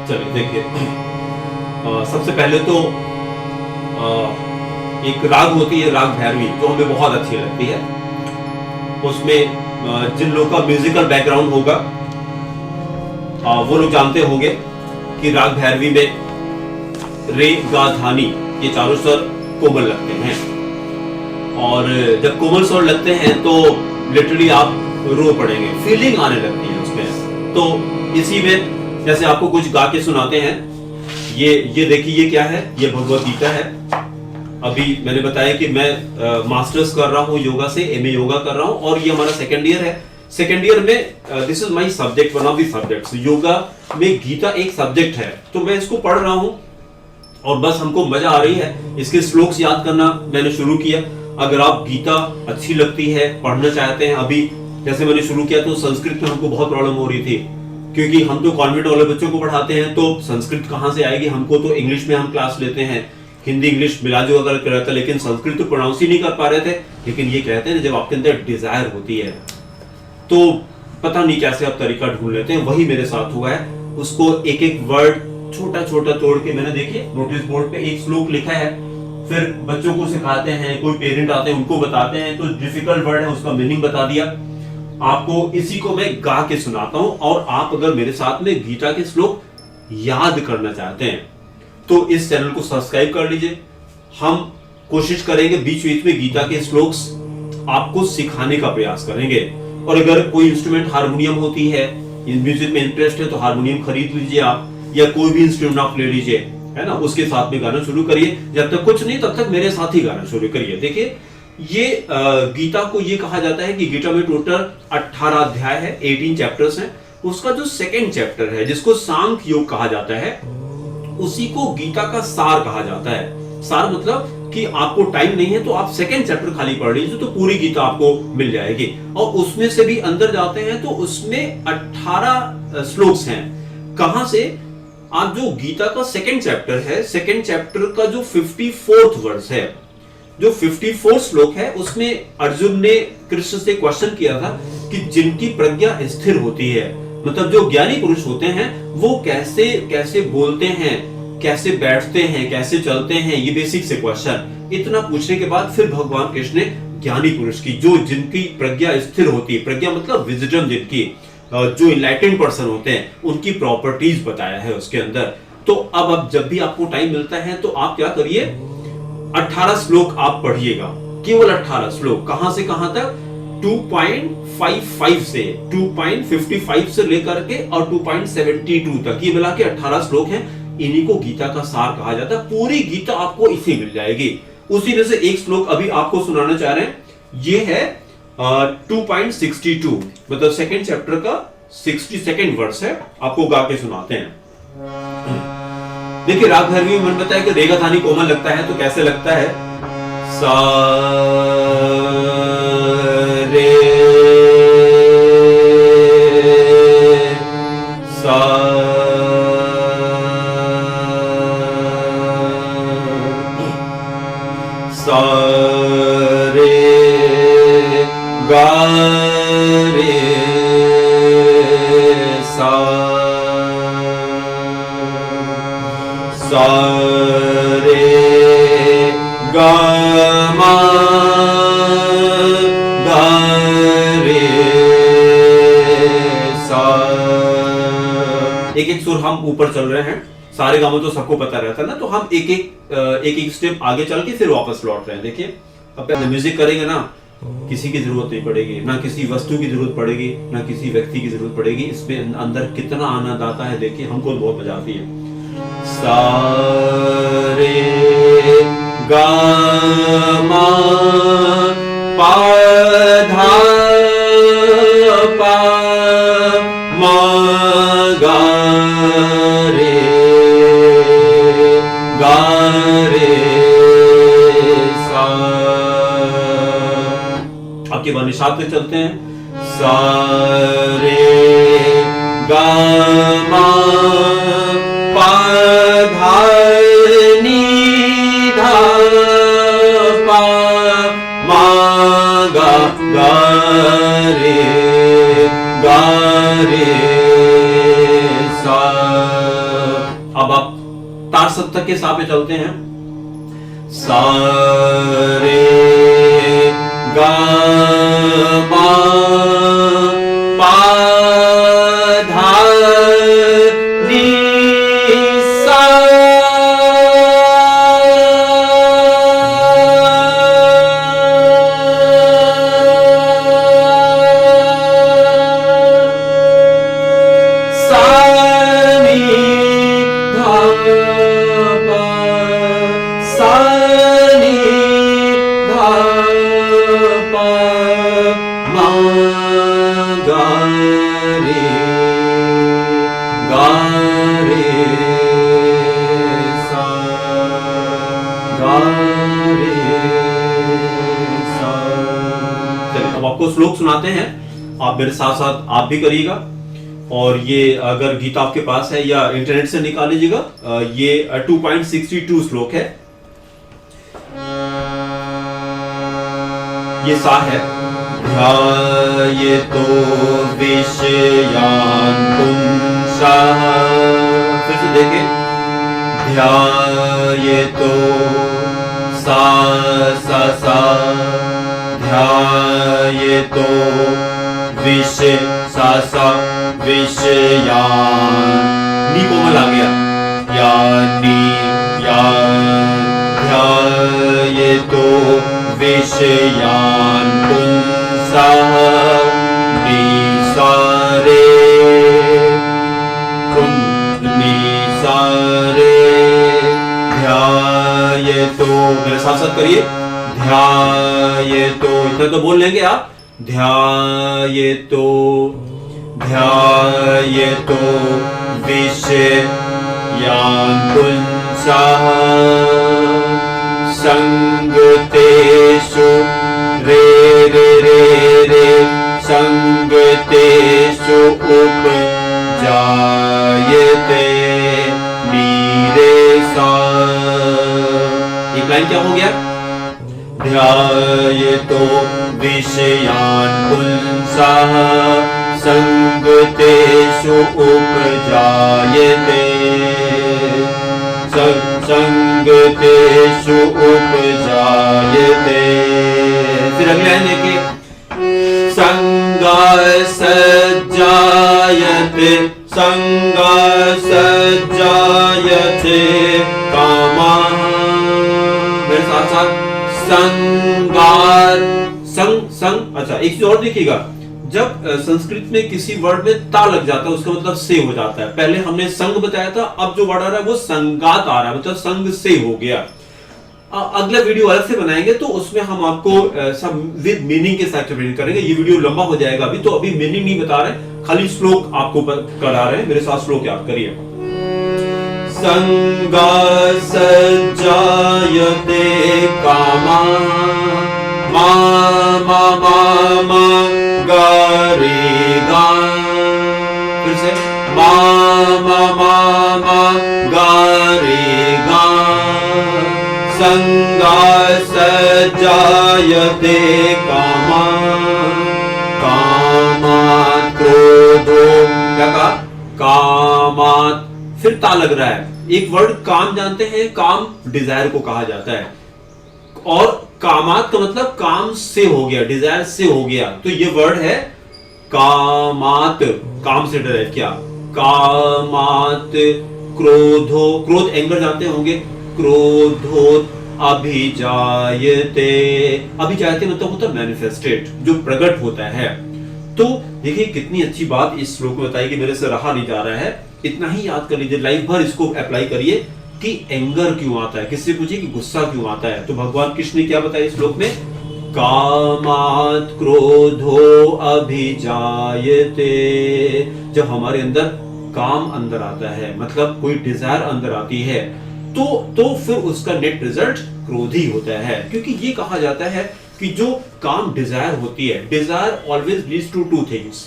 चलिए देखिए, सबसे पहले तो एक राग होती है, राग भैरवी, जो हमें बहुत अच्छी लगती है। उसमें जिन लोगों का म्यूजिकल बैकग्राउंड होगा वो लोग जानते होंगे कि राग भैरवी में रे गा धानी ये चारों स्वर कोमल लगते हैं, और जब कोमल स्वर लगते हैं तो लिटरली आप रो पड़ेंगे, फीलिंग आने लगती है उसमें। तो इसी में जैसे आपको कुछ गा के सुनाते हैं, ये देखिए, ये क्या है, ये भगवत गीता है। अभी मैंने बताया कि मैं मास्टर्स कर रहा हूँ योगा से, एमए योगा कर रहा हूँ, और ये हमारा सेकेंड ईयर है। सेकेंड ईयर में this is my subject, one of the subjects. Yoga में गीता एक सब्जेक्ट है, तो मैं इसको पढ़ रहा हूँ और बस हमको मजा आ रही है। इसके श्लोक्स याद करना मैंने शुरू किया। अगर आप गीता अच्छी लगती है, पढ़ना चाहते हैं, अभी जैसे मैंने शुरू किया तो संस्कृत में हमको बहुत प्रॉब्लम हो रही थी, क्योंकि हम तो कॉन्वेंट वाले बच्चों को पढ़ाते हैं, तो संस्कृत कहाँ से आएगी हमको। तो इंग्लिश में हम क्लास लेते हैं, हिंदी इंग्लिश मिला जो अगर कर रहा था, लेकिन संस्कृत तो प्रोनाउंस ही नहीं कर पा रहे थे। लेकिन ये कहते हैं जब आपके अंदर डिजायर होती है तो पता नहीं कैसे आप तरीका ढूंढ लेते हैं। वही मेरे साथ हुआ है। उसको एक एक वर्ड छोटा छोटा तोड़ के मैंने, देखिए नोटिस बोर्ड पे एक श्लोक लिखा है, फिर बच्चों को सिखाते हैं, कोई पेरेंट आते हैं उनको बताते हैं, तो डिफिकल्ट वर्ड है उसका मीनिंग बता दिया। आपको इसी को मैं गा के सुनाता हूं, और आप अगर मेरे साथ में गीता के श्लोक याद करना चाहते हैं तो इस चैनल को सब्सक्राइब कर लीजिए। हम कोशिश करेंगे बीच बीच में गीता के श्लोक्स आपको सिखाने का प्रयास करेंगे। और अगर कोई इंस्ट्रूमेंट हारमोनियम होती है, म्यूजिक में इंटरेस्ट है, तो हारमोनियम खरीद लीजिए आप, या कोई भी इंस्ट्रूमेंट आप ले लीजिए, है ना, उसके साथ में गाना शुरू करिए। जब तक कुछ नहीं तब तक मेरे साथ ही गाना शुरू करिए। देखिए, ये गीता को ये कहा जाता है कि गीता में टोटल 18 अध्याय है, 18 चैप्टर्स हैं। उसका जो सेकंड चैप्टर है जिसको सांख्य योग कहा जाता है, उसी को गीता का सार कहा जाता है। सार मतलब कि आपको टाइम नहीं है तो आप सेकंड चैप्टर खाली पढ़ लीजिए तो पूरी गीता आपको मिल जाएगी। और उसमें से भी अंदर जाते हैं तो उसमें 18 श्लोक्स हैं। कहां से? आप जो गीता का सेकंड चैप्टर है, सेकंड चैप्टर का जो 54th वर्स है, जो 54 श्लोक है, उसमें अर्जुन ने कृष्ण से क्वेश्चन किया था कि जिनकी प्रज्ञा स्थिर होती है, मतलब जो ज्ञानी पुरुष होते हैं, वो कैसे कैसे बोलते हैं, कैसे बैठते हैं, कैसे चलते हैं, ये बेसिक से क्वेश्चन। इतना पूछने के बाद फिर भगवान कृष्ण ने ज्ञानी पुरुष की, जो जिनकी प्रज्ञा स्थिर होती है, प्रज्ञा मतलब विजडम, जिनकी जो इनलाइटेंड पर्सन होते हैं, उनकी प्रॉपर्टीज बताया है उसके अंदर। तो अब जब भी आपको टाइम मिलता है तो आप क्या करिए, 18 श्लोक आप पढ़िएगा, केवल 18 श्लोक। कहां से कहां तक? 2.55 से 2.55 से लेकर के और 2.72 तक, ये मिला के 18 श्लोक हैं। इन्हीं को गीता का सार कहा जाता है। पूरी गीता आपको इसी मिल जाएगी। उसी में से एक श्लोक अभी आपको सुनाना चाह रहे हैं, ये है 2.62, मतलब सेकंड चैप्टर का 62nd वर्स है। आपको गा के सुनाते हैं। देखिए, राग भैरवी में मैंने बताया कि रेगा धानी कोमल लगता है, तो कैसे लगता है? सा रे सा सा रे गा रे सा सा रे गा मा गा रे सा। एक एक सुर हम ऊपर चल रहे हैं, सारे गामों तो सबको पता रहता है ना, तो हम एक एक स्टेप आगे चल के फिर वापस लौट रहे हैं। देखिए, अब म्यूजिक करेंगे ना, किसी की जरूरत नहीं पड़ेगी, ना किसी वस्तु की जरूरत पड़ेगी, ना किसी व्यक्ति की जरूरत पड़ेगी। इसमें अंदर कितना आनंद आता है, देखिए, हमको बहुत मजा आती है। सा रे गा मा पा धा पा मा गा रे गा रे सा। आपके बाद निशात पे चलते हैं। सा रे गा मा पा धा नी धा पा मा गा गा रे सा। सप्तक के सा पे चलते हैं। सा रे गा मा पा धा नी सा। अब आपको श्लोक सुनाते हैं, आप मेरे साथ साथ आप भी करिएगा। और ये अगर गीता आपके पास है या इंटरनेट से निकाल लीजिएगा। ये 2.62 श्लोक है। ये सा है। ध्यायतो विषयान् पुंसः, फिर से देखें, ध्यायतो सा सा सा, ध्यायतो विषय सा सा विषयान्, नी कोमल आ गया, यानी या, ध्यायतो विषयान् पुंसः निसारे निसारे, ध्यायतो, मेरे साथ साथ करिए, ध्यायतो, इतना तो बोल लेंगे आप, ध्यायतो ध्यायतो विषयान् पुंसः संगतेषु रे रे रे रे, संगतेषु उपजायते नीरेषा। एक लाइन क्या हो गया? ध्यायतो विषयान् पुंसः संगतेषु उपजायते, संगतेषु उपजायते। फिर अगली लाइन देखिए, संगसज्जायते, संगसज्जायते कामः, मेरे साथ साथ, संगार संग संग। अच्छा, एक चीज और देखिएगा, जब संस्कृत में किसी वर्ड में ता लग जाता है उसका मतलब से हो जाता है। पहले हमने संग बताया था, अब जो वर्ड आ रहा है वो संगात आ रहा है, मतलब संग से हो गया। अगला वीडियो अलग से बनाएंगे तो उसमें हम आपको सब विद मीनिंग के साथ एक्सप्लेन करेंगे। ये वीडियो लंबा हो जाएगा अभी, तो अभी मीनिंग नहीं बता रहे, खाली श्लोक आपको करा रहे हैं। मेरे साथ श्लोक याद करिए। संगसज्जायते कामः मा मा मा मा गा रे गा, फिर से मा मा मा मा गा रे गा, संगसज्जायते कामः कामात् क्रोधो, क्या कहा? कामात्, फिर ता लग रहा है। एक वर्ड काम जानते हैं, काम डिजायर को कहा जाता है, और कामात का मतलब काम से हो गया, डिजायर से हो गया। तो ये वर्ड है कामात, काम से डिराइव किया। कामात क्रोधो, क्रोध एंगर जानते होंगे, क्रोधोत अभिजायते, अभिजायते मतलब होता है मैनिफेस्टेड, जो प्रकट होता है। तो देखिए कितनी अच्छी बात इस श्लोक में बताई कि मेरे से रहा नहीं जा रहा है। इतना ही याद कर लीजिए, लाइफ भर इसको अप्लाई करिए कि एंगर क्यों आता है, किससे पूछिए कि गुस्सा क्यों आता है। तो भगवान कृष्ण ने क्या बताया इस श्लोक में? कामात् क्रोधो अभिजायते, जब हमारे अंदर काम अंदर आता है, मतलब कोई डिजायर अंदर आती है, तो फिर उसका नेट रिजल्ट क्रोध ही होता है। क्योंकि ये कहा जाता है कि जो काम डिजायर होती है, desire always leads to two things.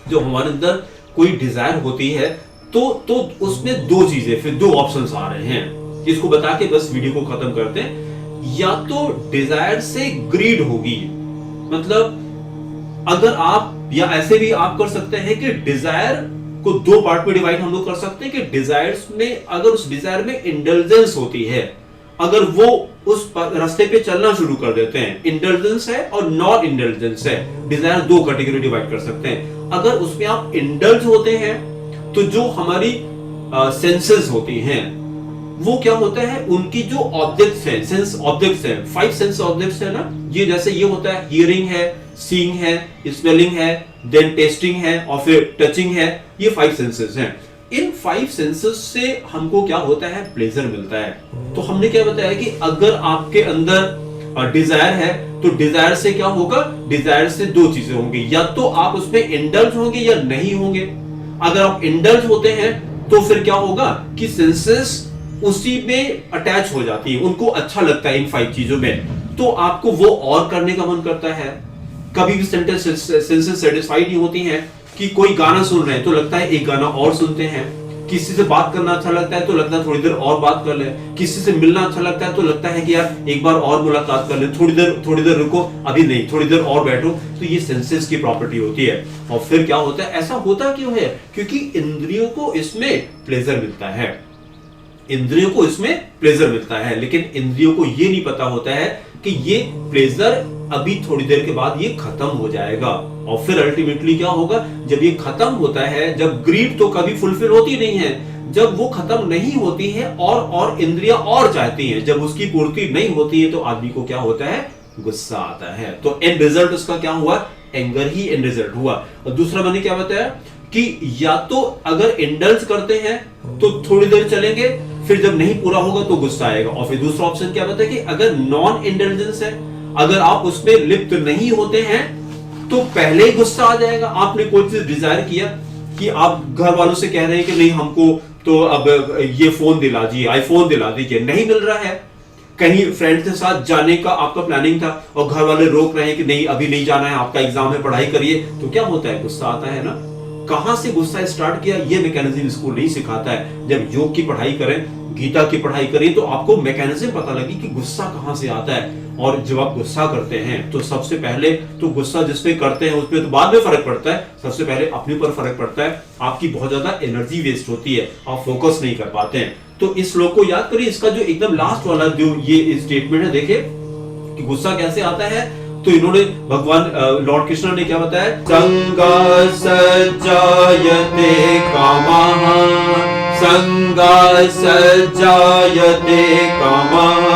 जो हमारे अंदर कोई डिजायर होती है तो उसमें दो चीजें, फिर दो ऑप्शंस आ रहे हैं। इसको बता के बस वीडियो को खत्म करते हैं। या तो डिजायर से ग्रीड होगी, मतलब अगर आप, या ऐसे भी आप कर सकते हैं कि डिजायर को दो पार्ट में डिवाइड हम लोग कर सकते हैं कि डिजायर्स में, अगर उस डिजायर में इंडल्जेंस होती है, अगर वो उस रास्ते पे चलना शुरू कर देते हैं, इंडल्जेंस है और नॉन इंडल्जेंस है, डिजायर दो कैटेगरी डिवाइड कर सकते हैं। अगर उसमें आप इंडल्ज होते हैं तो जो हमारी सेंसेस होती हैं वो क्या होता है, उनकी जो ऑब्जेक्ट्स हैं, सेंस ऑब्जेक्ट्स हैं, 5 सेंस ऑब्जेक्ट्स है ना, ये जैसे ये होता है हियरिंग है, सीइंग है, स्मेलिंग है, देन टेस्टिंग है और फिर टचिंग है, ये 5 सेंसेस हैं। इन 5 सेंसेस से हमको क्या होता है, प्लेजर मिलता है। तो हमने क्या बताया कि अगर आपके अंदर डिजायर है तो डिजायर से क्या होगा, डिजायर से दो चीजें होंगी, या तो आप उसमें इंडल्ज होंगे या नहीं होंगे। अगर आप इंडल्ज होते हैं तो फिर क्या होगा कि सेंसेस उसी में अटैच हो जाती है, उनको अच्छा लगता है इन 5 चीजों में, तो आपको वो और करने का मन करता है। कभी भी सेंसेस सेटिस्फाइड नहीं होती हैं कि कोई गाना सुन रहे हैं तो लगता है एक गाना और सुनते हैं, किसी से बात करना अच्छा लगता है तो लगता है थोड़ी देर और बात कर ले, किसी से मिलना अच्छा लगता है तो लगता है कि यार एक बार और मुलाकात कर ले, थोड़ी देर रुको, अभी नहीं, थोड़ी देर और बैठो। तो ये सेंसेस की प्रॉपर्टी होती है। और फिर क्या होता है, ऐसा होता क्यों है, क्योंकि इंद्रियों को इसमें प्लेजर मिलता है, इंद्रियों को इसमें प्लेजर मिलता है, लेकिन इंद्रियों को ये नहीं पता होता है कि ये प्लेजर अभी थोड़ी देर के बाद ये खत्म हो जाएगा। और फिर अल्टीमेटली क्या होगा, जब ये खत्म होता है, जब ग्रीड तो कभी फुलफिल होती नहीं है, जब वो खत्म नहीं होती है और इंद्रियां और चाहती हैं, जब उसकी पूर्ति नहीं होती है तो आदमी को क्या होता है, गुस्सा आता है। तो एंड रिजल्ट उसका क्या हुआ, एंगर ही एंड रिजल्ट हुआ। और दूसरा मैंने क्या बताया कि या तो अगर इंडल्ज करते हैं तो थोड़ी देर चलेंगे, फिर जब नहीं पूरा होगा तो गुस्सा आएगा। और फिर दूसरा ऑप्शन क्या बताया कि अगर नॉन इंडल्जेंस है, अगर आप उसमें लिप्त नहीं होते हैं तो पहले ही गुस्सा आ जाएगा। आपने कोई चीज डिजायर किया कि आप घर वालों से कह रहे हैं कि नहीं हमको तो अब ये फोन दिला दीजिए, आईफोन दिला दीजिए, नहीं मिल रहा है, कहीं फ्रेंड के साथ जाने का आपका प्लानिंग था और घर वाले रोक रहे हैं कि नहीं अभी नहीं जाना है, आपका एग्जाम है, पढ़ाई करिए, तो क्या होता है, गुस्सा आता है ना। कहां से गुस्सा स्टार्ट किया, ये मैकेनिज्म स्कूल नहीं सिखाता है। जब योग की पढ़ाई करें, गीता की पढ़ाई करें, तो आपको मैकेनिज्म पता लगी कि गुस्सा कहां से आता है। और जब आप गुस्सा करते हैं तो सबसे पहले तो गुस्सा जिसपे करते हैं उसपे तो बाद में फर्क पड़ता है, सबसे पहले अपने ऊपर फर्क पड़ता है। आपकी बहुत ज्यादा एनर्जी वेस्ट होती है, आप फोकस नहीं कर पाते हैं। तो इस श्लोक को याद करिए, इसका जो एकदम लास्ट वाला जो ये स्टेटमेंट है, देखिए कि गुस्सा कैसे आता है। तो इन्होंने भगवान लॉर्ड कृष्ण ने क्या बताया, संगा सज्जायते कामः, संगा सज्जायते कामः,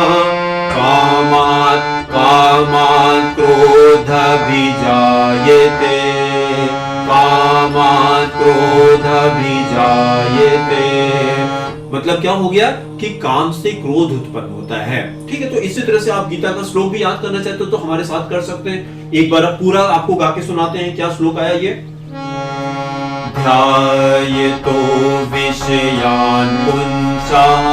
कामात् कामात् क्रोध विजायते, कामात् क्रोध विजायते। मतलब क्या हो गया कि काम से क्रोध उत्पन्न होता है। ठीक है, तो इसी तरह से आप गीता का श्लोक भी याद करना चाहते हो तो हमारे साथ कर सकते हैं। एक बार पूरा आपको गा के सुनाते हैं। क्या श्लोक आया ये, ध्यायतो विषयान् पुंसाः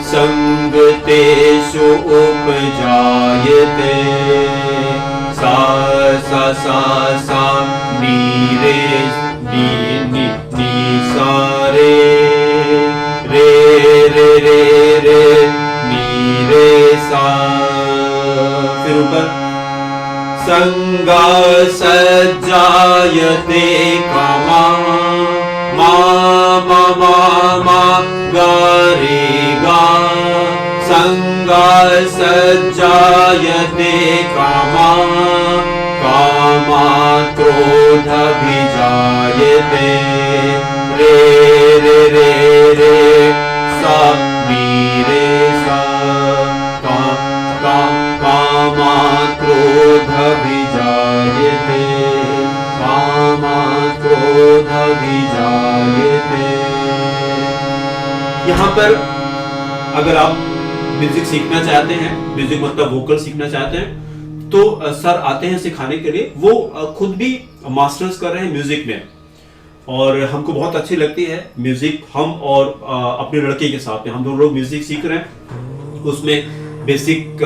संगतेषु उपजायते, सा सा सा सा नीरे निसारे, रे रे रे रे नीरे सा। फिर ऊपर, संगा सज्जायते कामः, मा मा मा मा गा रे गा, संगा सज्जायते कामः, कामात् क्रोध विजायते, रे रे रे रे सा नीरे सा, कामात् क्रोध विजायते, कामात् क्रोध विजायते। यहाँ पर अगर आप म्यूजिक सीखना चाहते हैं, म्यूजिक मतलब वोकल सीखना चाहते हैं, तो सर आते हैं सिखाने के लिए। वो खुद भी मास्टर्स कर रहे हैं म्यूजिक में और हमको बहुत अच्छी लगती है म्यूजिक। हम और अपने लड़के के साथ में हम दोनों लोग म्यूजिक सीख रहे हैं। उसमें बेसिक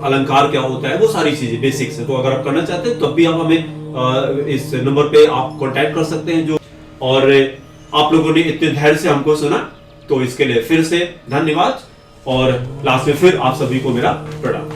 अलंकार क्या होता है, वो सारी चीजें बेसिक से। तो अगर आप करना चाहते हैं तब भी आप हमें इस नंबर पे आप कांटेक्ट कर सकते हैं। जो और आप लोगों ने इतने धैर्य से हमको सुना, तो इसके लिए फिर से धन्यवाद। और लास्ट में फिर आप सभी को मेरा प्रणाम।